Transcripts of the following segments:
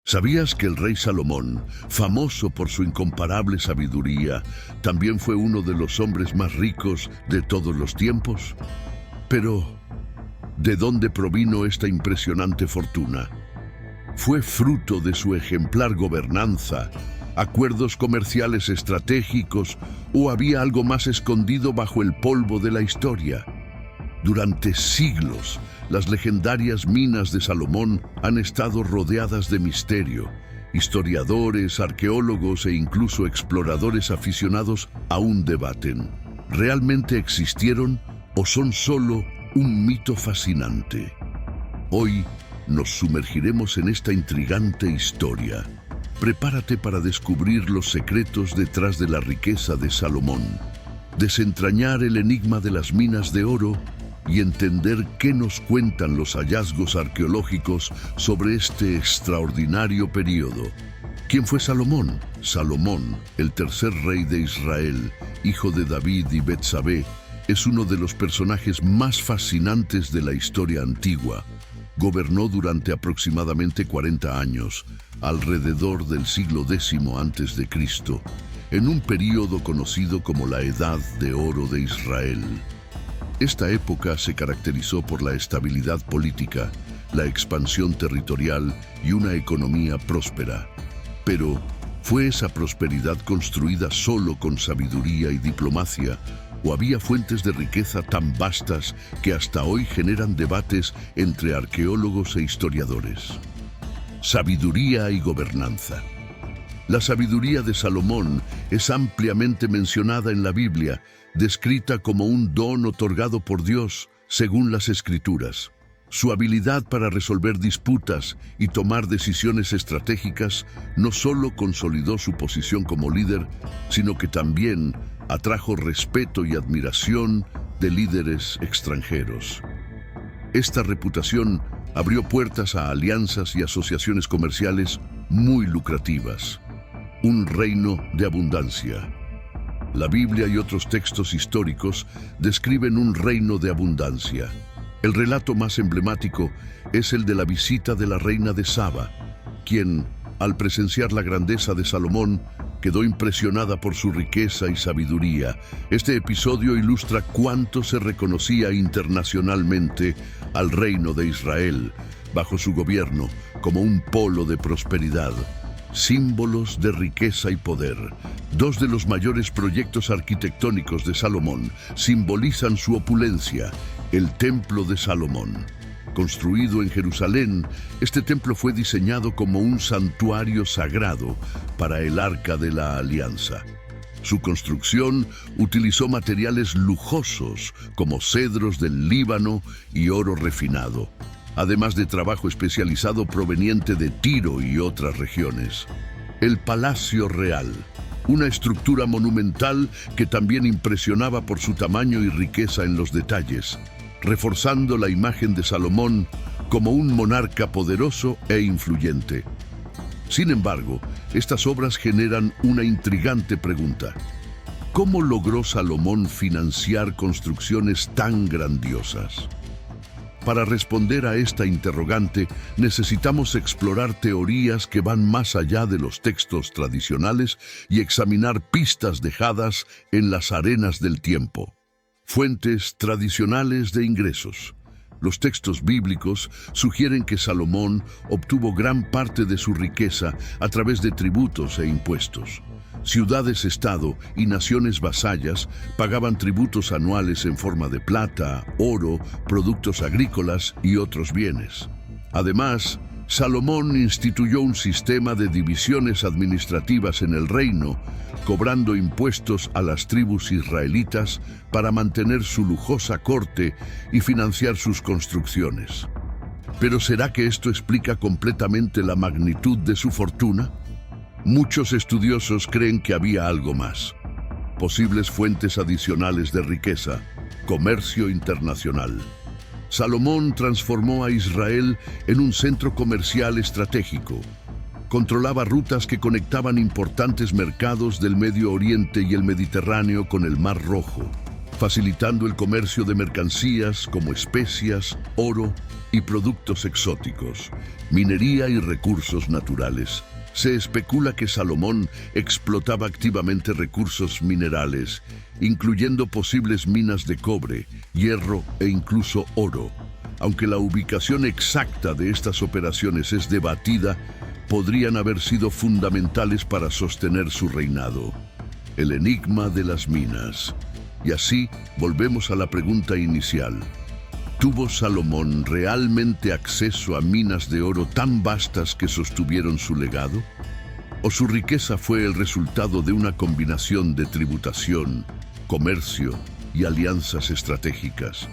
¿Sabías que el rey Salomón, famoso por su incomparable sabiduría, también fue uno de los hombres más ricos de todos los tiempos? Pero, ¿de dónde provino esta impresionante fortuna? ¿Fue fruto de su ejemplar gobernanza, acuerdos comerciales estratégicos o había algo más escondido bajo el polvo de la historia? Durante siglos, las legendarias minas de Salomón han estado rodeadas de misterio. Historiadores, arqueólogos e incluso exploradores aficionados aún debaten. ¿Realmente existieron o son solo un mito fascinante? Hoy nos sumergiremos en esta intrigante historia. Prepárate para descubrir los secretos detrás de la riqueza de Salomón, desentrañar el enigma de las minas de oro y entender qué nos cuentan los hallazgos arqueológicos sobre este extraordinario período. ¿Quién fue Salomón? Salomón, el tercer rey de Israel, hijo de David y Betsabé, es uno de los personajes más fascinantes de la historia antigua. Gobernó durante aproximadamente 40 años, alrededor del siglo X a.C., en un período conocido como la Edad de Oro de Israel. Esta época se caracterizó por la estabilidad política, la expansión territorial y una economía próspera. Pero, ¿fue esa prosperidad construida solo con sabiduría y diplomacia, o había fuentes de riqueza tan vastas que hasta hoy generan debates entre arqueólogos e historiadores? Sabiduría y gobernanza. La sabiduría de Salomón es ampliamente mencionada en la Biblia, descrita como un don otorgado por Dios, según las Escrituras. Su habilidad para resolver disputas y tomar decisiones estratégicas no solo consolidó su posición como líder, sino que también atrajo respeto y admiración de líderes extranjeros. Esta reputación abrió puertas a alianzas y asociaciones comerciales muy lucrativas. Un reino de abundancia. La Biblia y otros textos históricos describen un reino de abundancia. El relato más emblemático es el de la visita de la reina de Saba, quien, al presenciar la grandeza de Salomón, quedó impresionada por su riqueza y sabiduría. Este episodio ilustra cuánto se reconocía internacionalmente al reino de Israel, bajo su gobierno, como un polo de prosperidad. Símbolos de riqueza y poder. Dos de los mayores proyectos arquitectónicos de Salomón simbolizan su opulencia: el Templo de Salomón. Construido en Jerusalén, este templo fue diseñado como un santuario sagrado para el Arca de la Alianza. Su construcción utilizó materiales lujosos como cedros del Líbano y oro refinado, además de trabajo especializado proveniente de Tiro y otras regiones. El Palacio Real, una estructura monumental que también impresionaba por su tamaño y riqueza en los detalles, reforzando la imagen de Salomón como un monarca poderoso e influyente. Sin embargo, estas obras generan una intrigante pregunta. ¿Cómo logró Salomón financiar construcciones tan grandiosas? Para responder a esta interrogante, necesitamos explorar teorías que van más allá de los textos tradicionales y examinar pistas dejadas en las arenas del tiempo. Fuentes tradicionales de ingresos. Los textos bíblicos sugieren que Salomón obtuvo gran parte de su riqueza a través de tributos e impuestos. Ciudades-estado y naciones vasallas pagaban tributos anuales en forma de plata, oro, productos agrícolas y otros bienes. Además, Salomón instituyó un sistema de divisiones administrativas en el reino, cobrando impuestos a las tribus israelitas para mantener su lujosa corte y financiar sus construcciones. ¿Pero será que esto explica completamente la magnitud de su fortuna? Muchos estudiosos creen que había algo más. Posibles fuentes adicionales de riqueza: comercio internacional. Salomón transformó a Israel en un centro comercial estratégico. Controlaba rutas que conectaban importantes mercados del Medio Oriente y el Mediterráneo con el Mar Rojo. facilitando el comercio de mercancías como especias, oro y productos exóticos, minería y recursos naturales. Se especula que Salomón explotaba activamente recursos minerales, incluyendo posibles minas de cobre, hierro e incluso oro. Aunque la ubicación exacta de estas operaciones es debatida, podrían haber sido fundamentales para sostener su reinado. El enigma de las minas. Y así volvemos a la pregunta inicial. ¿Tuvo Salomón realmente acceso a minas de oro tan vastas que sostuvieron su legado? ¿O su riqueza fue el resultado de una combinación de tributación, comercio y alianzas estratégicas?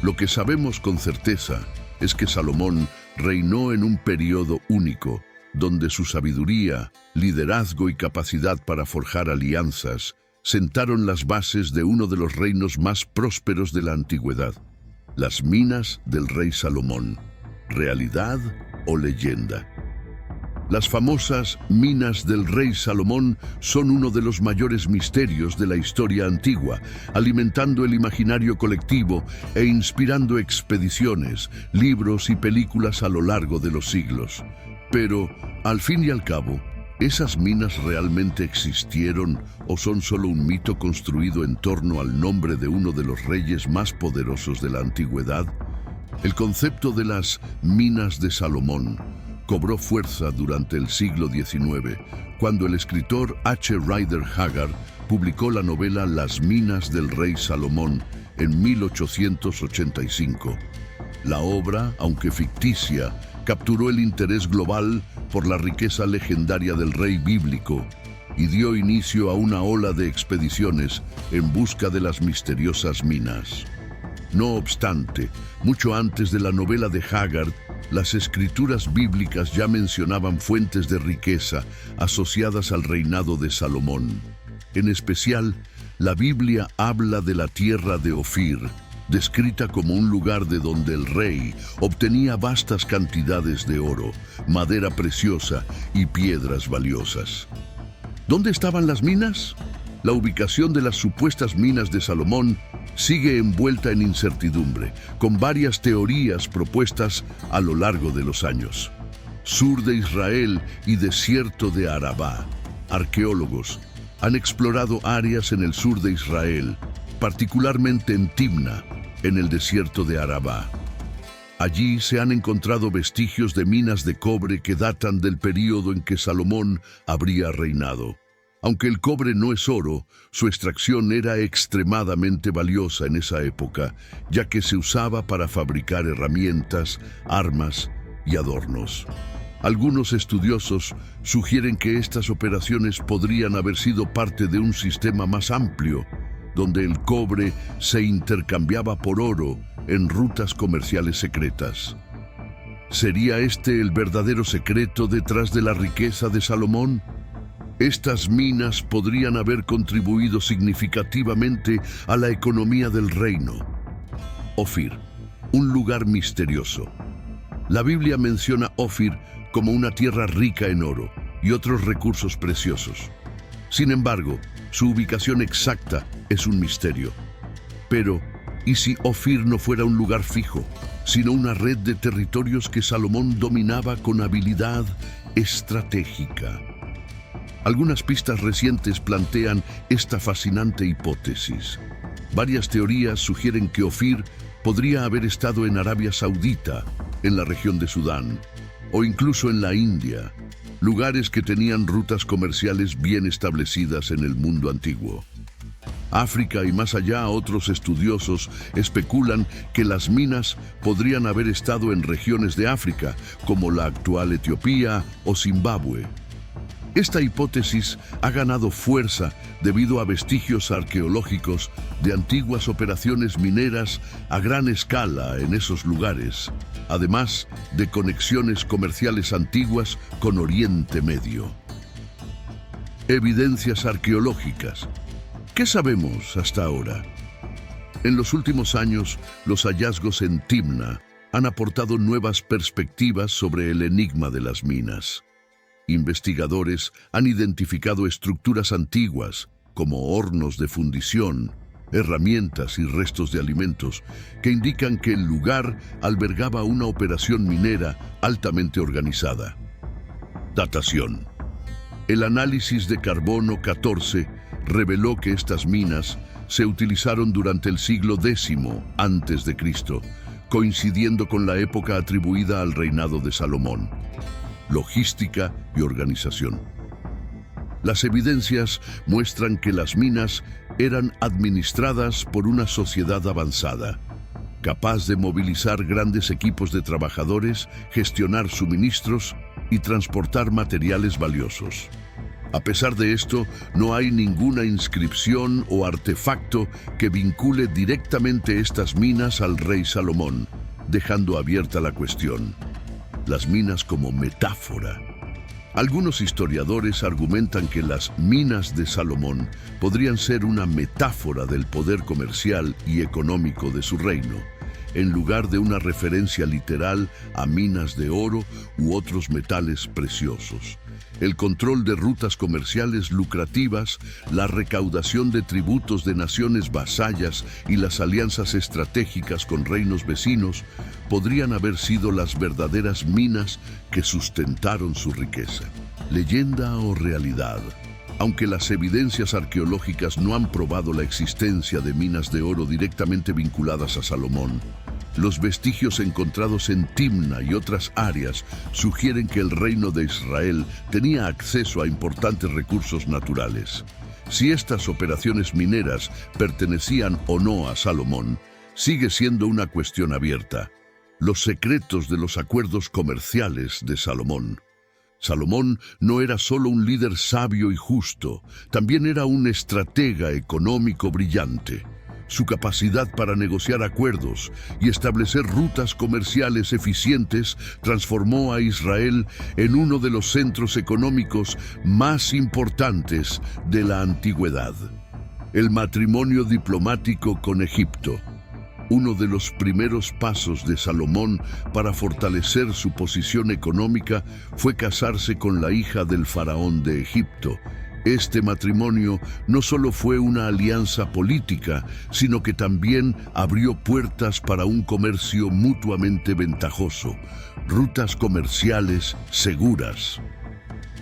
Lo que sabemos con certeza es que Salomón reinó en un periodo único, donde su sabiduría, liderazgo y capacidad para forjar alianzas sentaron las bases de uno de los reinos más prósperos de la antigüedad. Las minas del rey Salomón, ¿realidad o leyenda? Las famosas minas del rey Salomón son uno de los mayores misterios de la historia antigua, alimentando el imaginario colectivo e inspirando expediciones, libros y películas a lo largo de los siglos. Pero, al fin y al cabo, ¿esas minas realmente existieron o son solo un mito construido en torno al nombre de uno de los reyes más poderosos de la antigüedad? El concepto de las minas de Salomón cobró fuerza durante el siglo XIX, cuando el escritor H. Rider Haggard publicó la novela Las minas del rey Salomón en 1885. La obra, aunque ficticia, capturó el interés global por la riqueza legendaria del rey bíblico y dio inicio a una ola de expediciones en busca de las misteriosas minas. No obstante, mucho antes de la novela de Haggard, las escrituras bíblicas ya mencionaban fuentes de riqueza asociadas al reinado de Salomón. En especial, la Biblia habla de la tierra de Ofir, descrita como un lugar de donde el rey obtenía vastas cantidades de oro, madera preciosa y piedras valiosas. ¿Dónde estaban las minas? La ubicación de las supuestas minas de Salomón sigue envuelta en incertidumbre, con varias teorías propuestas a lo largo de los años. Sur de Israel y desierto de Arabá. Arqueólogos han explorado áreas en el sur de Israel, particularmente en Timna, en el desierto de Arabá. Allí se han encontrado vestigios de minas de cobre que datan del período en que Salomón habría reinado. Aunque el cobre no es oro, su extracción era extremadamente valiosa en esa época, ya que se usaba para fabricar herramientas, armas y adornos. Algunos estudiosos sugieren que estas operaciones podrían haber sido parte de un sistema más amplio, donde el cobre se intercambiaba por oro en rutas comerciales secretas. ¿Sería este el verdadero secreto detrás de la riqueza de Salomón? Estas minas podrían haber contribuido significativamente a la economía del reino. Ofir, un lugar misterioso. La Biblia menciona Ofir como una tierra rica en oro y otros recursos preciosos. Sin embargo, su ubicación exacta es un misterio. Pero, ¿y si Ofir no fuera un lugar fijo, sino una red de territorios que Salomón dominaba con habilidad estratégica? Algunas pistas recientes plantean esta fascinante hipótesis. Varias teorías sugieren que Ofir podría haber estado en Arabia Saudita, en la región de Sudán, o incluso en la India, lugares que tenían rutas comerciales bien establecidas en el mundo antiguo. África y más allá, otros estudiosos especulan que las minas podrían haber estado en regiones de África, como la actual Etiopía o Zimbabue. Esta hipótesis ha ganado fuerza debido a vestigios arqueológicos de antiguas operaciones mineras a gran escala en esos lugares, además de conexiones comerciales antiguas con Oriente Medio. Evidencias arqueológicas. ¿Qué sabemos hasta ahora? En los últimos años, los hallazgos en Timna han aportado nuevas perspectivas sobre el enigma de las minas. Investigadores han identificado estructuras antiguas, como hornos de fundición, herramientas y restos de alimentos que indican que el lugar albergaba una operación minera altamente organizada. Datación. El análisis de carbono 14 reveló que estas minas se utilizaron durante el siglo X a.C., coincidiendo con la época atribuida al reinado de Salomón. Logística y organización. Las evidencias muestran que las minas eran administradas por una sociedad avanzada, capaz de movilizar grandes equipos de trabajadores, gestionar suministros y transportar materiales valiosos. A pesar de esto, no hay ninguna inscripción o artefacto que vincule directamente estas minas al rey Salomón, dejando abierta la cuestión. Las minas como metáfora. Algunos historiadores argumentan que las minas de Salomón podrían ser una metáfora del poder comercial y económico de su reino, en lugar de una referencia literal a minas de oro u otros metales preciosos. El control de rutas comerciales lucrativas, la recaudación de tributos de naciones vasallas y las alianzas estratégicas con reinos vecinos podrían haber sido las verdaderas minas que sustentaron su riqueza. Leyenda o realidad. Aunque las evidencias arqueológicas no han probado la existencia de minas de oro directamente vinculadas a Salomón, los vestigios encontrados en Timna y otras áreas sugieren que el reino de Israel tenía acceso a importantes recursos naturales. Si estas operaciones mineras pertenecían o no a Salomón, sigue siendo una cuestión abierta. Los secretos de los acuerdos comerciales de Salomón. Salomón no era solo un líder sabio y justo, también era un estratega económico brillante. Su capacidad para negociar acuerdos y establecer rutas comerciales eficientes transformó a Israel en uno de los centros económicos más importantes de la antigüedad. El matrimonio diplomático con Egipto. Uno de los primeros pasos de Salomón para fortalecer su posición económica fue casarse con la hija del faraón de Egipto. Este matrimonio no solo fue una alianza política, sino que también abrió puertas para un comercio mutuamente ventajoso, rutas comerciales seguras.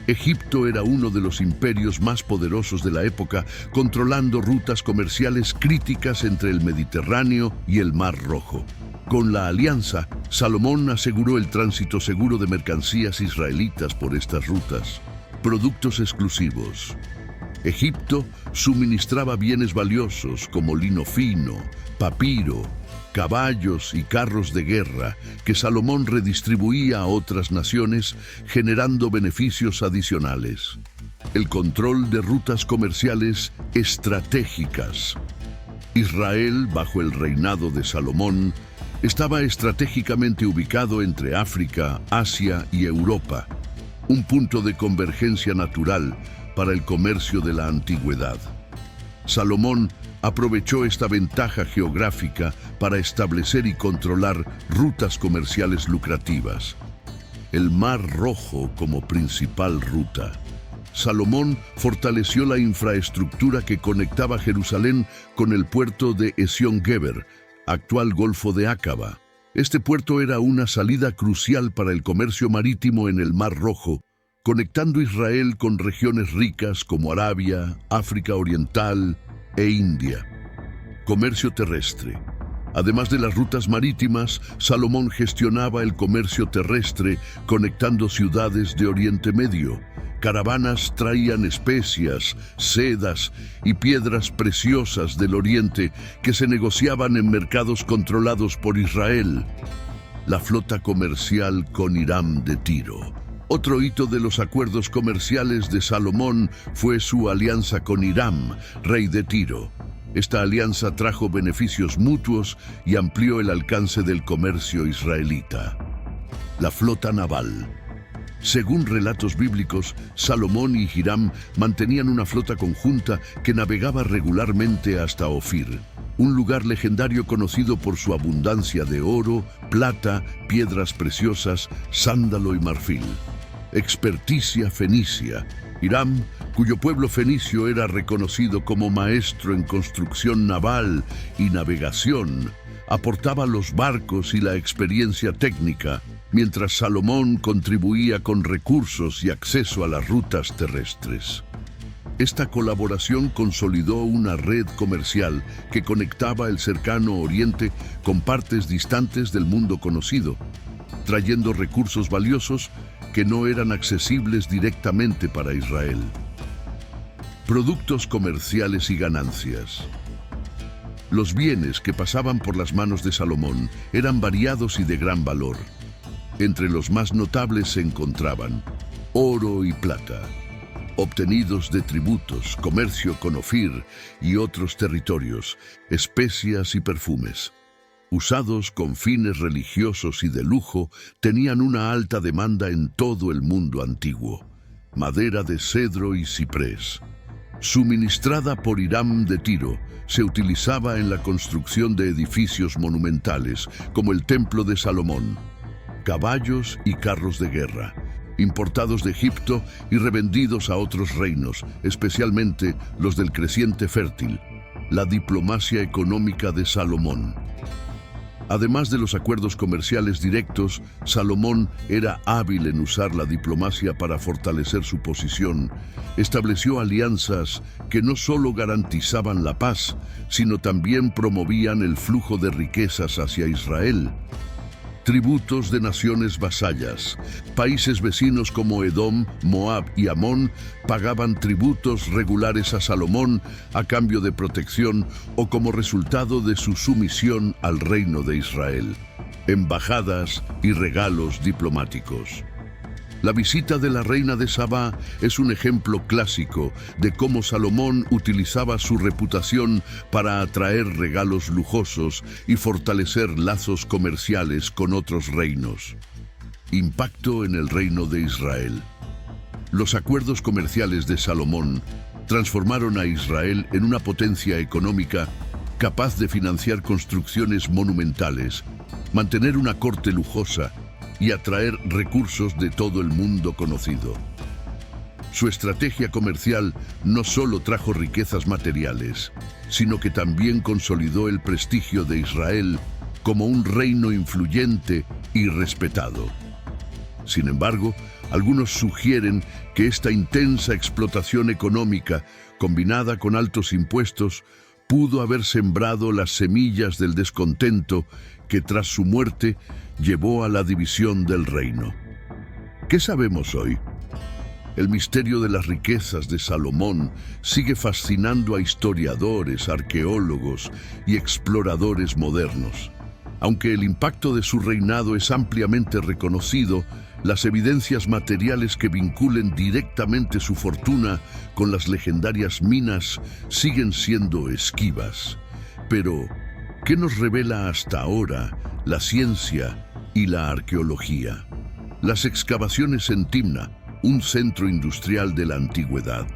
Egipto era uno de los imperios más poderosos de la época, controlando rutas comerciales críticas entre el Mediterráneo y el Mar Rojo. Con la alianza, Salomón aseguró el tránsito seguro de mercancías israelitas por estas rutas. Productos exclusivos. Egipto suministraba bienes valiosos como lino fino, papiro, caballos y carros de guerra que Salomón redistribuía a otras naciones, generando beneficios adicionales. El control de rutas comerciales estratégicas. Israel, bajo el reinado de Salomón, estaba estratégicamente ubicado entre África, Asia y Europa, un punto de convergencia natural para el comercio de la antigüedad. Salomón aprovechó esta ventaja geográfica para establecer y controlar rutas comerciales lucrativas. El Mar Rojo como principal ruta. Salomón fortaleció la infraestructura que conectaba Jerusalén con el puerto de Ezión-Geber, actual Golfo de Acaba. Este puerto era una salida crucial para el comercio marítimo en el Mar Rojo, conectando Israel con regiones ricas como Arabia, África Oriental e India. Comercio terrestre. Además de las rutas marítimas, Salomón gestionaba el comercio terrestre conectando ciudades de Oriente Medio. Caravanas traían especias, sedas y piedras preciosas del Oriente que se negociaban en mercados controlados por Israel. La flota comercial con Hiram de Tiro. Otro hito de los acuerdos comerciales de Salomón fue su alianza con Hiram, rey de Tiro. Esta alianza trajo beneficios mutuos y amplió el alcance del comercio israelita. La flota naval. Según relatos bíblicos, Salomón y Hiram mantenían una flota conjunta que navegaba regularmente hasta Ofir, un lugar legendario conocido por su abundancia de oro, plata, piedras preciosas, sándalo y marfil. Experticia fenicia. Hiram, cuyo pueblo fenicio era reconocido como maestro en construcción naval y navegación, aportaba los barcos y la experiencia técnica, mientras Salomón contribuía con recursos y acceso a las rutas terrestres. Esta colaboración consolidó una red comercial que conectaba el cercano Oriente con partes distantes del mundo conocido, trayendo recursos valiosos que no eran accesibles directamente para Israel. Productos comerciales y ganancias. Los bienes que pasaban por las manos de Salomón eran variados y de gran valor. Entre los más notables se encontraban oro y plata, obtenidos de tributos, comercio con Ofir y otros territorios, especias y perfumes. Usados con fines religiosos y de lujo, tenían una alta demanda en todo el mundo antiguo. Madera de cedro y ciprés. Suministrada por Hiram de Tiro, se utilizaba en la construcción de edificios monumentales, como el Templo de Salomón. Caballos y carros de guerra, importados de Egipto y revendidos a otros reinos, especialmente los del creciente fértil. La diplomacia económica de Salomón. Además de los acuerdos comerciales directos, Salomón era hábil en usar la diplomacia para fortalecer su posición. Estableció alianzas que no solo garantizaban la paz, sino también promovían el flujo de riquezas hacia Israel. Tributos de naciones vasallas. Países vecinos como Edom, Moab y Amón pagaban tributos regulares a Salomón a cambio de protección o como resultado de su sumisión al reino de Israel. Embajadas y regalos diplomáticos. La visita de la reina de Sabá es un ejemplo clásico de cómo Salomón utilizaba su reputación para atraer regalos lujosos y fortalecer lazos comerciales con otros reinos. Impacto en el reino de Israel. Los acuerdos comerciales de Salomón transformaron a Israel en una potencia económica capaz de financiar construcciones monumentales, mantener una corte lujosa y atraer recursos de todo el mundo conocido. Su estrategia comercial no solo trajo riquezas materiales, sino que también consolidó el prestigio de Israel como un reino influyente y respetado. Sin embargo, algunos sugieren que esta intensa explotación económica, combinada con altos impuestos, pudo haber sembrado las semillas del descontento que tras su muerte llevó a la división del reino. ¿Qué sabemos hoy? El misterio de las riquezas de Salomón sigue fascinando a historiadores, arqueólogos y exploradores modernos. Aunque el impacto de su reinado es ampliamente reconocido, las evidencias materiales que vinculen directamente su fortuna con las legendarias minas siguen siendo esquivas. Pero, ¿qué nos revela hasta ahora la ciencia y la arqueología? Las excavaciones en Timna, un centro industrial de la antigüedad.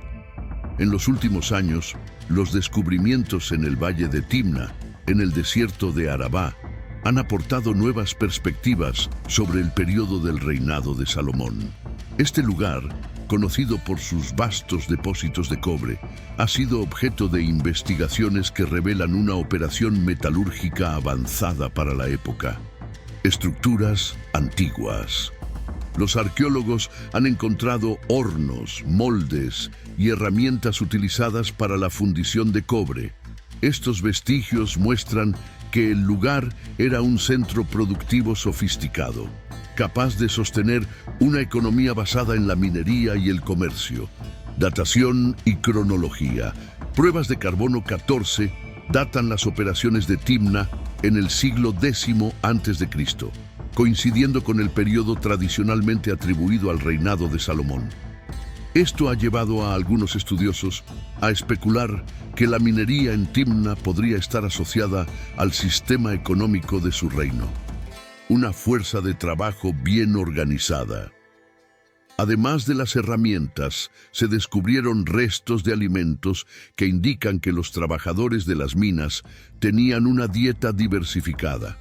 En los últimos años, los descubrimientos en el valle de Timna, en el desierto de Arabá, han aportado nuevas perspectivas sobre el periodo del reinado de Salomón. Este lugar, conocido por sus vastos depósitos de cobre, ha sido objeto de investigaciones que revelan una operación metalúrgica avanzada para la época. Estructuras antiguas. Los arqueólogos han encontrado hornos, moldes y herramientas utilizadas para la fundición de cobre. Estos vestigios muestran que el lugar era un centro productivo sofisticado, capaz de sostener una economía basada en la minería y el comercio. Datación y cronología. Pruebas de carbono 14 datan las operaciones de Timna en el siglo X a.C., coincidiendo con el periodo tradicionalmente atribuido al reinado de Salomón. Esto ha llevado a algunos estudiosos a especular que la minería en Timna podría estar asociada al sistema económico de su reino. Una fuerza de trabajo bien organizada. Además de las herramientas, se descubrieron restos de alimentos que indican que los trabajadores de las minas tenían una dieta diversificada.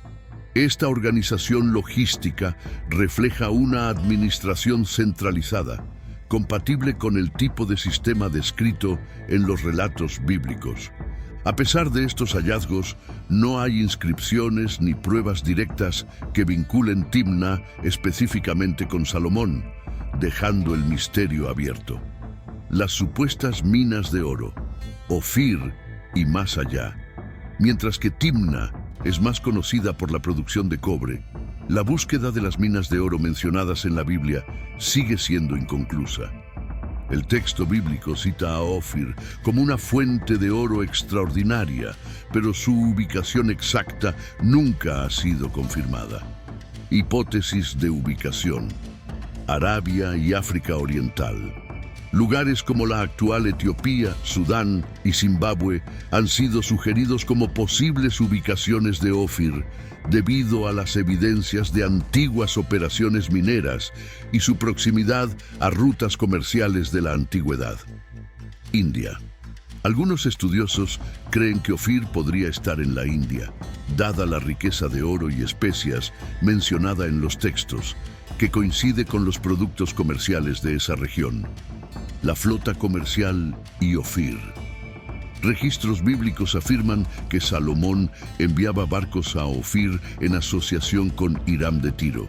Esta organización logística refleja una administración centralizada, compatible con el tipo de sistema descrito en los relatos bíblicos. A pesar de estos hallazgos, no hay inscripciones ni pruebas directas que vinculen Timna específicamente con Salomón, dejando el misterio abierto. Las supuestas minas de oro, Ofir y más allá. Mientras que Timna es más conocida por la producción de cobre, la búsqueda de las minas de oro mencionadas en la Biblia sigue siendo inconclusa. El texto bíblico cita a Ofir como una fuente de oro extraordinaria, pero su ubicación exacta nunca ha sido confirmada. Hipótesis de ubicación: Arabia y África Oriental. Lugares como la actual Etiopía, Sudán y Zimbabue han sido sugeridos como posibles ubicaciones de Ofir debido a las evidencias de antiguas operaciones mineras y su proximidad a rutas comerciales de la antigüedad. India. Algunos estudiosos creen que Ofir podría estar en la India, dada la riqueza de oro y especias mencionada en los textos, que coincide con los productos comerciales de esa región. La flota comercial y Ofir. Registros bíblicos afirman que Salomón enviaba barcos a Ofir en asociación con Hiram de Tiro.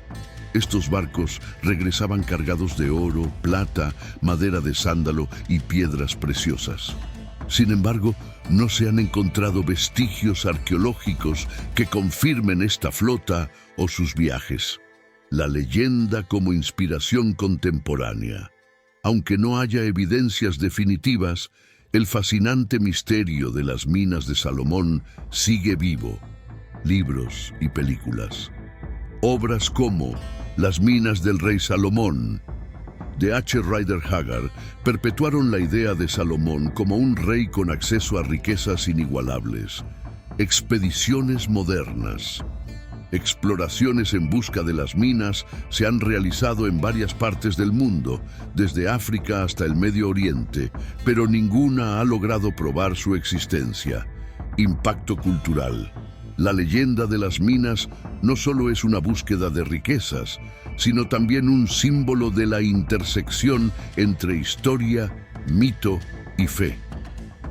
Estos barcos regresaban cargados de oro, plata, madera de sándalo y piedras preciosas. Sin embargo, no se han encontrado vestigios arqueológicos que confirmen esta flota o sus viajes. La leyenda como inspiración contemporánea. Aunque no haya evidencias definitivas, el fascinante misterio de las minas de Salomón sigue vivo. Libros y películas. Obras como Las minas del rey Salomón, de H. Rider Haggard, perpetuaron la idea de Salomón como un rey con acceso a riquezas inigualables. Expediciones modernas. Exploraciones en busca de las minas se han realizado en varias partes del mundo, desde África hasta el Medio Oriente, pero ninguna ha logrado probar su existencia. Impacto cultural. La leyenda de las minas no solo es una búsqueda de riquezas, sino también un símbolo de la intersección entre historia, mito y fe.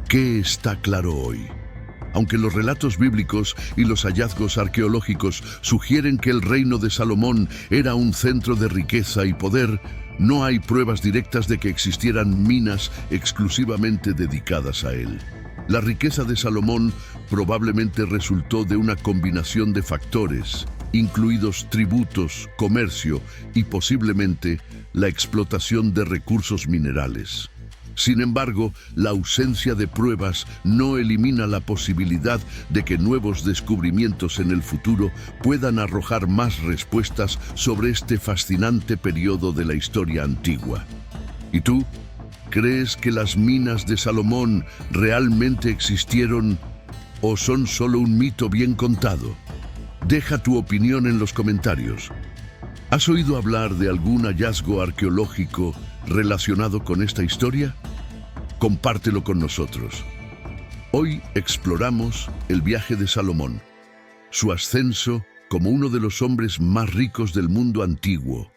¿Qué está claro hoy? Aunque los relatos bíblicos y los hallazgos arqueológicos sugieren que el reino de Salomón era un centro de riqueza y poder, no hay pruebas directas de que existieran minas exclusivamente dedicadas a él. La riqueza de Salomón probablemente resultó de una combinación de factores, incluidos tributos, comercio y posiblemente la explotación de recursos minerales. Sin embargo, la ausencia de pruebas no elimina la posibilidad de que nuevos descubrimientos en el futuro puedan arrojar más respuestas sobre este fascinante periodo de la historia antigua. ¿Y tú? ¿Crees que las minas de Salomón realmente existieron o son solo un mito bien contado? Deja tu opinión en los comentarios. ¿Has oído hablar de algún hallazgo arqueológico relacionado con esta historia? Compártelo con nosotros. Hoy exploramos el viaje de Salomón, su ascenso como uno de los hombres más ricos del mundo antiguo,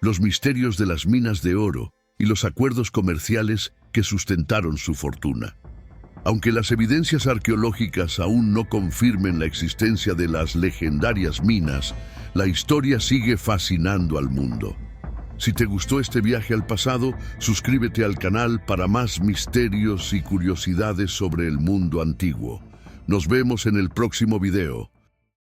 los misterios de las minas de oro y los acuerdos comerciales que sustentaron su fortuna. Aunque las evidencias arqueológicas aún no confirmen la existencia de las legendarias minas, la historia sigue fascinando al mundo. Si te gustó este viaje al pasado, suscríbete al canal para más misterios y curiosidades sobre el mundo antiguo. Nos vemos en el próximo video.